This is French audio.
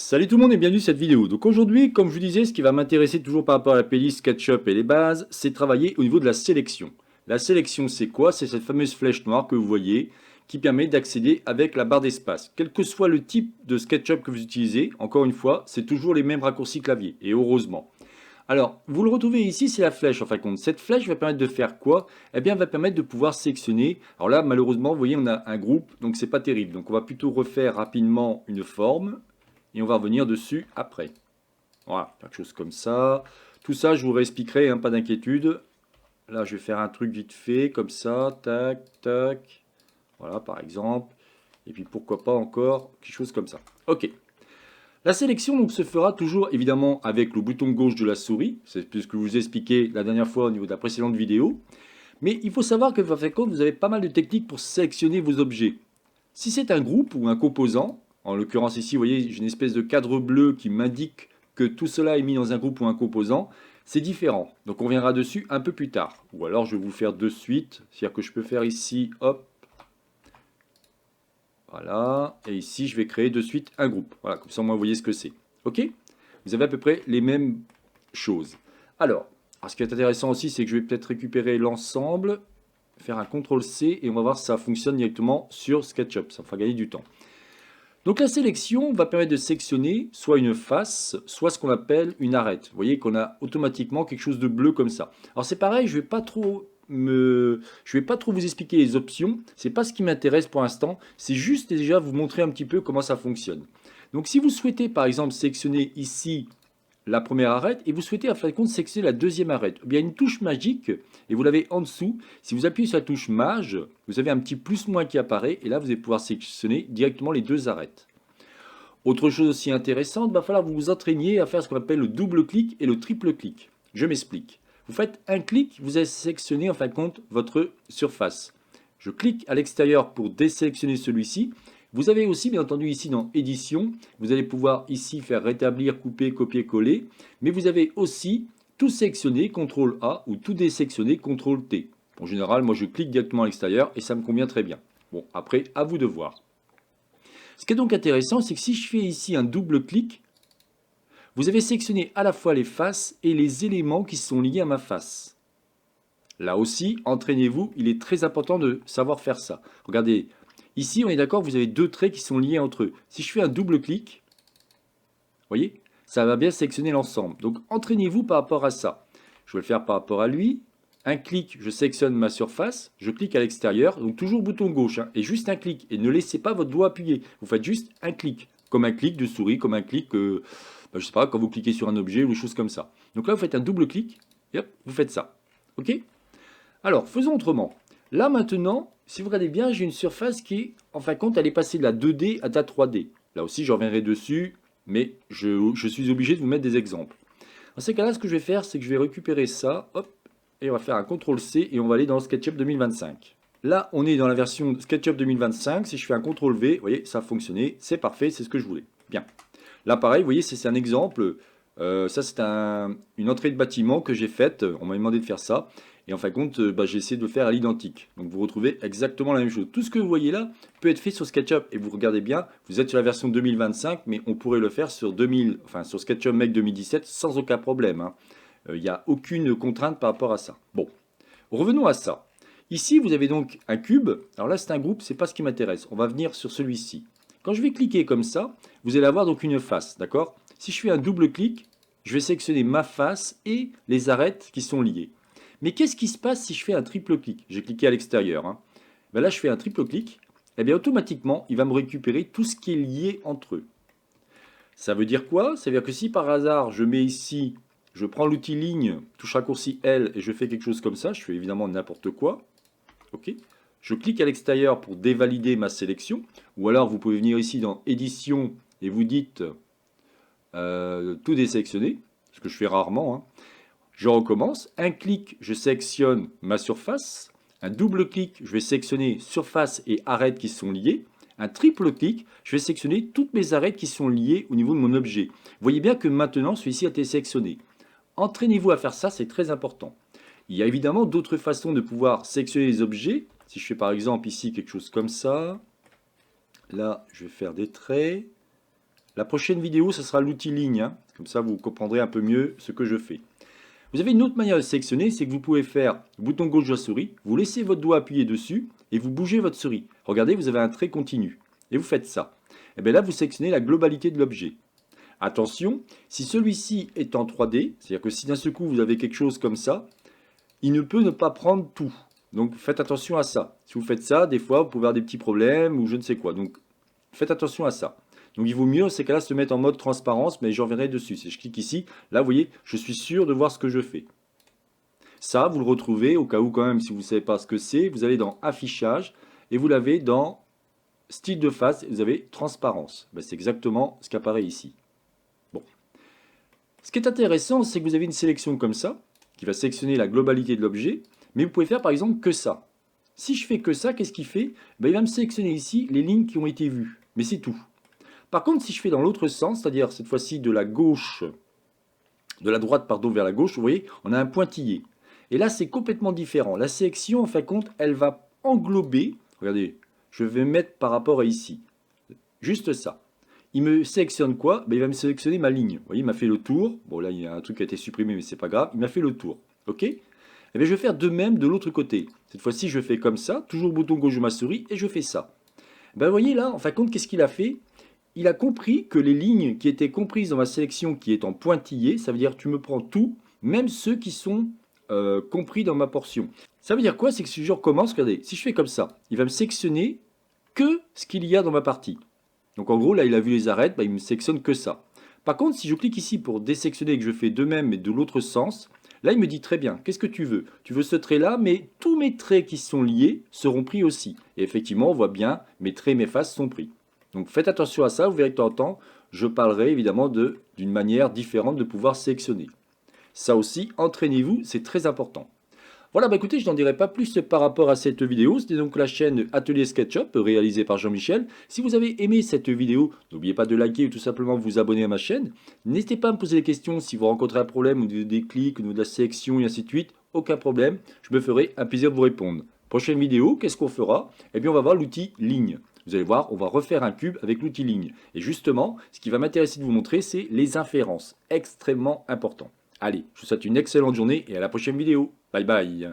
Salut tout le monde et bienvenue dans cette vidéo. Donc aujourd'hui, comme je vous disais, ce qui va m'intéresser toujours par rapport à la playlist SketchUp et les bases, c'est travailler au niveau de la sélection. La sélection, c'est quoi? C'est cette fameuse flèche noire que vous voyez qui permet d'accéder avec la barre d'espace. Quel que soit le type de SketchUp que vous utilisez, encore une fois, c'est toujours les mêmes raccourcis clavier, et heureusement. Alors, vous le retrouvez ici, c'est la flèche en fin de compte. Cette flèche va permettre de faire quoi? Eh bien, elle va permettre de pouvoir sélectionner. Alors là, malheureusement, vous voyez, on a un groupe, donc c'est pas terrible. Donc on va plutôt refaire rapidement une forme et on va revenir dessus après. Voilà, quelque chose comme ça. Tout ça, je vous réexpliquerai, hein, pas d'inquiétude. Là, je vais faire un truc vite fait, comme ça, tac, tac. Voilà, par exemple. Et puis pourquoi pas encore quelque chose comme ça. Ok. La sélection donc, se fera toujours évidemment avec le bouton gauche de la souris. C'est ce que je vous ai expliqué la dernière fois au niveau de la précédente vidéo. Mais il faut savoir que, en fin de compte, vous avez pas mal de techniques pour sélectionner vos objets. Si c'est un groupe ou un composant, en l'occurrence ici, vous voyez, j'ai une espèce de cadre bleu qui m'indique que tout cela est mis dans un groupe ou un composant, c'est différent. Donc on reviendra dessus un peu plus tard. Ou alors je vais vous faire de suite, c'est-à-dire que je peux faire ici, hop, voilà, et ici je vais créer de suite un groupe. Voilà, comme ça au moins vous voyez ce que c'est. Ok? Vous avez à peu près les mêmes choses. Alors ce qui est intéressant aussi, c'est que je vais peut-être récupérer l'ensemble, faire un CTRL-C, et on va voir si ça fonctionne directement sur SketchUp. Ça me fera gagner du temps. Donc la sélection va permettre de sélectionner soit une face, soit ce qu'on appelle une arête. Vous voyez qu'on a automatiquement quelque chose de bleu comme ça. Alors c'est pareil, je vais pas trop vous expliquer les options. C'est pas ce qui m'intéresse pour l'instant. C'est juste déjà vous montrer un petit peu comment ça fonctionne. Donc si vous souhaitez par exemple sélectionner ici la première arête et vous souhaitez à fin de compte sélectionner la deuxième arête, eh bien une touche magique et vous l'avez en dessous. Si vous appuyez sur la touche mage, vous avez un petit plus-moins qui apparaît et là vous allez pouvoir sélectionner directement les deux arêtes. Autre chose aussi intéressante, il va falloir que vous vous entraîniez à faire ce qu'on appelle le double clic et le triple clic. Je m'explique. Vous faites un clic, vous allez sélectionner en fin de compte votre surface. Je clique à l'extérieur pour désélectionner celui-ci. Vous avez aussi bien entendu ici dans édition, vous allez pouvoir ici faire rétablir, couper, copier, coller. Mais vous avez aussi tout sélectionner, CTRL A ou tout désélectionner, CTRL T. En général, moi je clique directement à l'extérieur et ça me convient très bien. Bon, après, à vous de voir. Ce qui est donc intéressant, c'est que si je fais ici un double clic, vous avez sélectionné à la fois les faces et les éléments qui sont liés à ma face. Là aussi, entraînez-vous, il est très important de savoir faire ça. Regardez, ici on est d'accord, vous avez deux traits qui sont liés entre eux. Si je fais un double clic, vous voyez, ça va bien sélectionner l'ensemble. Donc entraînez-vous par rapport à ça. Je vais le faire par rapport à lui. Un clic, je sélectionne ma surface, je clique à l'extérieur, donc toujours bouton gauche, hein, et juste un clic. Et ne laissez pas votre doigt appuyé. Vous faites juste un clic, comme un clic de souris, comme un clic, je sais pas, quand vous cliquez sur un objet ou des choses comme ça. Donc là, vous faites un double clic, et hop, vous faites ça. Ok? Alors, faisons autrement. Là maintenant, si vous regardez bien, j'ai une surface qui, en fin de compte, elle est passée de la 2D à la 3D. Là aussi, je reviendrai dessus, mais je suis obligé de vous mettre des exemples. Dans ces cas-là, ce que je vais faire, c'est que je vais récupérer ça, hop, et on va faire un CTRL-C et on va aller dans SketchUp 2025. Là, on est dans la version SketchUp 2025. Si je fais un CTRL-V, vous voyez, ça a fonctionné. C'est parfait, c'est ce que je voulais. Bien. Là, pareil, vous voyez, c'est un exemple. Ça, c'est une entrée de bâtiment que j'ai faite. On m'a demandé de faire ça. Et en fin de compte, j'ai essayé de le faire à l'identique. Donc, vous retrouvez exactement la même chose. Tout ce que vous voyez là peut être fait sur SketchUp. Et vous regardez bien, vous êtes sur la version 2025, mais on pourrait le faire sur sur SketchUp Make 2017 sans aucun problème, hein. Il n'y a aucune contrainte par rapport à ça. Bon, revenons à ça. Ici, vous avez donc un cube. Alors là, c'est un groupe, c'est pas ce qui m'intéresse. On va venir sur celui-ci. Quand je vais cliquer comme ça, vous allez avoir donc une face, d'accord? Si je fais un double clic, je vais sélectionner ma face et les arêtes qui sont liées. Mais qu'est-ce qui se passe si je fais un triple clic? J'ai cliqué à l'extérieur, hein. Ben là, je fais un triple clic. Et bien automatiquement, il va me récupérer tout ce qui est lié entre eux. Ça veut dire quoi? Ça veut dire que si par hasard, je mets ici, je prends l'outil ligne, touche raccourci L et je fais quelque chose comme ça, je fais évidemment n'importe quoi. Ok. Je clique à l'extérieur pour dévalider ma sélection. Ou alors vous pouvez venir ici dans édition et vous dites tout désélectionner, ce que je fais rarement, hein. Je recommence. Un clic, je sélectionne ma surface. Un double clic, je vais sélectionner surface et arêtes qui sont liées. Un triple clic, je vais sélectionner toutes mes arêtes qui sont liées au niveau de mon objet. Vous voyez bien que maintenant celui-ci a été sélectionné. Entraînez-vous à faire ça, c'est très important. Il y a évidemment d'autres façons de pouvoir sélectionner les objets. Si je fais par exemple ici quelque chose comme ça, là je vais faire des traits. La prochaine vidéo, ce sera l'outil ligne, hein. Comme ça, vous comprendrez un peu mieux ce que je fais. Vous avez une autre manière de sélectionner, c'est que vous pouvez faire bouton gauche de la souris, vous laissez votre doigt appuyé dessus et vous bougez votre souris. Regardez, vous avez un trait continu. Et vous faites ça. Et bien là, vous sélectionnez la globalité de l'objet. Attention, si celui-ci est en 3D, c'est-à-dire que si d'un seul coup vous avez quelque chose comme ça, il ne peut ne pas prendre tout. Donc faites attention à ça. Si vous faites ça, des fois vous pouvez avoir des petits problèmes ou je ne sais quoi. Donc faites attention à ça. Donc il vaut mieux, ces cas-là, se mettre en mode transparence, mais j'en reviendrai dessus. Si je clique ici, là vous voyez, je suis sûr de voir ce que je fais. Ça, vous le retrouvez, au cas où quand même, si vous ne savez pas ce que c'est, vous allez dans Affichage, et vous l'avez dans Style de face, et vous avez Transparence. Ben, c'est exactement ce qui apparaît ici. Bon. Ce qui est intéressant, c'est que vous avez une sélection comme ça, qui va sélectionner la globalité de l'objet, mais vous pouvez faire par exemple que ça. Si je fais que ça, qu'est-ce qu'il fait? Ben, il va me sélectionner ici les lignes qui ont été vues, mais c'est tout. Par contre, si je fais dans l'autre sens, c'est-à-dire cette fois-ci de la droite vers la gauche, vous voyez, on a un pointillé. Et là, c'est complètement différent. La sélection, en fin de compte, elle va englober, regardez, je vais mettre par rapport à ici, juste ça. Il me sélectionne quoi? Ben, il va me sélectionner ma ligne. Vous voyez, il m'a fait le tour. Bon, là, il y a un truc qui a été supprimé, mais c'est pas grave. Il m'a fait le tour. OK? Et bien, je vais faire de même de l'autre côté. Cette fois-ci, je fais comme ça, toujours bouton gauche de ma souris, et je fais ça. Ben, vous voyez là, en fin de compte, qu'est-ce qu'il a fait? Il a compris que les lignes qui étaient comprises dans ma sélection qui est en pointillé, ça veut dire que tu me prends tout, même ceux qui sont compris dans ma portion. Ça veut dire quoi? C'est que si je recommence, regardez, si je fais comme ça, il va me sélectionner que ce qu'il y a dans ma partie. Donc en gros, là, il a vu les arêtes, bah, il me sélectionne que ça. Par contre, si je clique ici pour désectionner et que je fais de même, mais de l'autre sens, là, il me dit très bien, qu'est-ce que tu veux? Tu veux ce trait-là, mais tous mes traits qui sont liés seront pris aussi. Et effectivement, on voit bien, mes traits et mes faces sont pris. Donc faites attention à ça, vous verrez que de temps en temps, je parlerai évidemment d'une manière différente de pouvoir sélectionner. Ça aussi, entraînez-vous, c'est très important. Voilà, bah écoutez, je n'en dirai pas plus par rapport à cette vidéo. C'était donc la chaîne Atelier SketchUp réalisée par Jean-Michel. Si vous avez aimé cette vidéo, n'oubliez pas de liker ou tout simplement vous abonner à ma chaîne. N'hésitez pas à me poser des questions si vous rencontrez un problème ou des clics ou de la sélection et ainsi de suite. Aucun problème, je me ferai un plaisir de vous répondre. Prochaine vidéo, qu'est-ce qu'on fera? Eh bien, on va voir l'outil ligne. Vous allez voir, on va refaire un cube avec l'outil ligne. Et justement, ce qui va m'intéresser de vous montrer, c'est les inférences. Extrêmement important. Allez, je vous souhaite une excellente journée et à la prochaine vidéo. Bye bye.